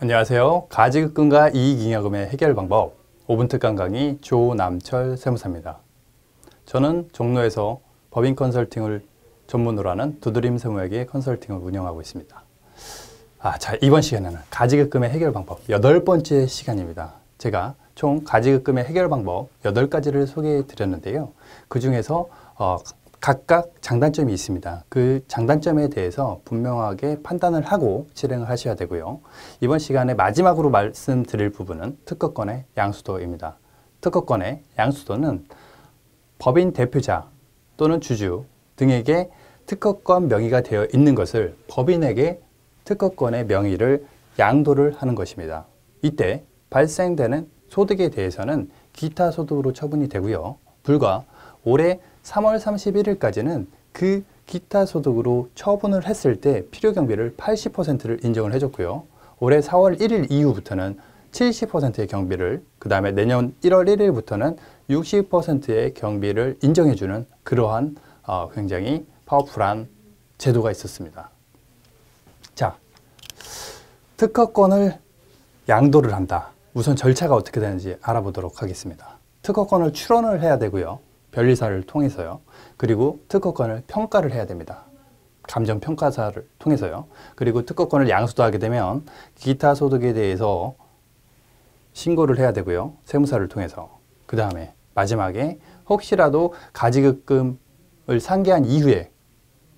안녕하세요. 가지급금과 이익잉여금의 해결 방법 5분 특강 강의 조남철 세무사입니다. 저는 종로에서 법인 컨설팅을 전문으로 하는 두드림 세무회계 컨설팅을 운영하고 있습니다. 자, 이번 시간에는 가지급금의 해결 방법 8번째 시간입니다. 제가 총 가지급금의 해결 방법 8가지를 소개해 드렸는데요. 그 중에서 각각 장단점이 있습니다. 그 장단점에 대해서 분명하게 판단을 하고 실행을 하셔야 되고요. 이번 시간에 마지막으로 말씀드릴 부분은 특허권의 양수도입니다. 특허권의 양수도는 법인 대표자 또는 주주 등에게 특허권 명의가 되어 있는 것을 법인에게 특허권의 명의를 양도를 하는 것입니다. 이때 발생되는 소득에 대해서는 기타 소득으로 처분이 되고요. 불과 올해 3월 31일까지는 그 기타 소득으로 처분을 했을 때 필요경비를 80%를 인정을 해줬고요. 올해 4월 1일 이후부터는 70%의 경비를, 그 다음에 내년 1월 1일부터는 60%의 경비를 인정해주는 그러한 굉장히 파워풀한 제도가 있었습니다. 자, 특허권을 양도를 한다. 우선 절차가 어떻게 되는지 알아보도록 하겠습니다. 특허권을 출원을 해야 되고요. 변리사를 통해서요. 그리고 특허권을 평가를 해야 됩니다. 감정평가사를 통해서요. 그리고 특허권을 양수도하게 되면 기타 소득에 대해서 신고를 해야 되고요. 세무사를 통해서. 그 다음에 마지막에 혹시라도 가지급금을 상기한 이후에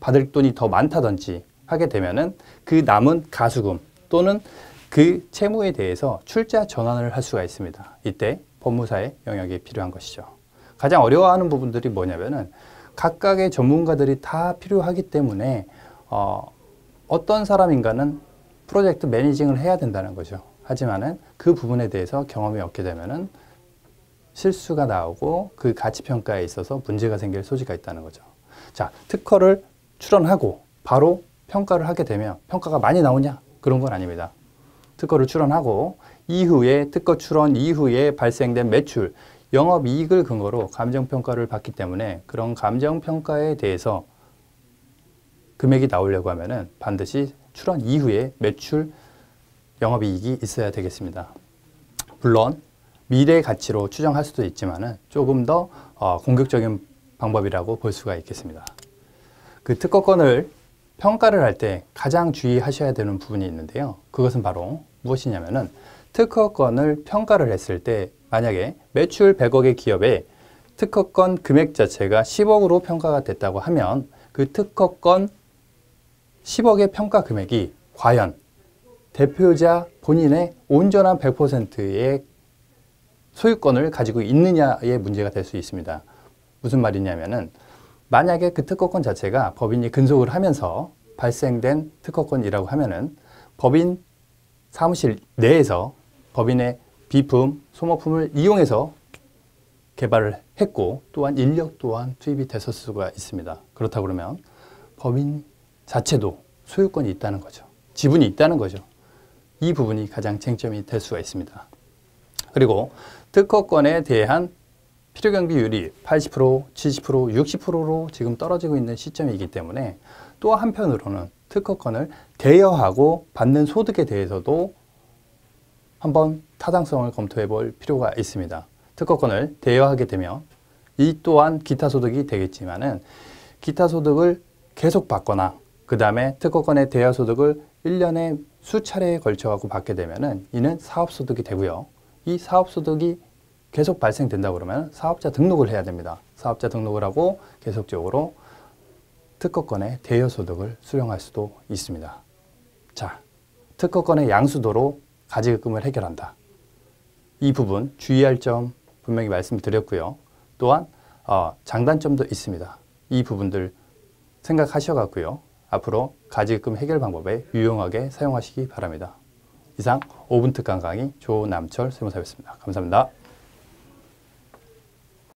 받을 돈이 더 많다든지 하게 되면은 그 남은 가수금 또는 그 채무에 대해서 출자 전환을 할 수가 있습니다. 이때 법무사의 영역이 필요한 것이죠. 가장 어려워하는 부분들이 뭐냐면은 각각의 전문가들이 다 필요하기 때문에 어떤 사람인가는 프로젝트 매니징을 해야 된다는 거죠. 하지만은 그 부분에 대해서 경험이 없게 되면은 실수가 나오고 그 가치평가에 있어서 문제가 생길 소지가 있다는 거죠. 자, 특허를 출원하고 바로 평가를 하게 되면 평가가 많이 나오냐? 그런 건 아닙니다. 특허를 출원하고 이후에 특허 출원 이후에 발생된 매출, 영업이익을 근거로 감정평가를 받기 때문에 그런 감정평가에 대해서 금액이 나오려고 하면은 반드시 출원 이후에 매출, 영업이익이 있어야 되겠습니다. 물론 미래 가치로 추정할 수도 있지만은 조금 더 공격적인 방법이라고 볼 수가 있겠습니다. 그 특허권을 평가를 할 때 가장 주의하셔야 되는 부분이 있는데요. 그것은 바로 무엇이냐면은 특허권을 평가를 했을 때 만약에 매출 100억의 기업에 특허권 금액 자체가 10억으로 평가가 됐다고 하면 그 특허권 10억의 평가 금액이 과연 대표자 본인의 온전한 100%의 소유권을 가지고 있느냐의 문제가 될 수 있습니다. 무슨 말이냐면은 만약에 그 특허권 자체가 법인이 근속을 하면서 발생된 특허권이라고 하면은 법인 사무실 내에서 법인의 비품, 소모품을 이용해서 개발을 했고 또한 인력 또한 투입이 됐을 수가 있습니다. 그렇다고 그러면 법인 자체도 소유권이 있다는 거죠. 지분이 있다는 거죠. 이 부분이 가장 쟁점이 될 수가 있습니다. 그리고 특허권에 대한 필요경비율이 80%, 70%, 60%로 지금 떨어지고 있는 시점이기 때문에 또 한편으로는 특허권을 대여하고 받는 소득에 대해서도 한번 타당성을 검토해 볼 필요가 있습니다. 특허권을 대여하게 되면 이 또한 기타 소득이 되겠지만은 기타 소득을 계속 받거나 그 다음에 특허권의 대여 소득을 1년에 수차례에 걸쳐갖고 받게 되면은 이는 사업소득이 되고요. 이 사업소득이 계속 발생된다고 그러면 사업자 등록을 해야 됩니다. 사업자 등록을 하고 계속적으로 특허권의 대여 소득을 수령할 수도 있습니다. 자, 특허권의 양수도로 가지급금을 해결한다. 이 부분 주의할 점 분명히 말씀드렸고요. 또한 장단점도 있습니다. 이 부분들 생각하셔갖고요. 앞으로 가지급금 해결 방법에 유용하게 사용하시기 바랍니다. 이상 5분 특강 강의 조남철 세무사였습니다. 감사합니다.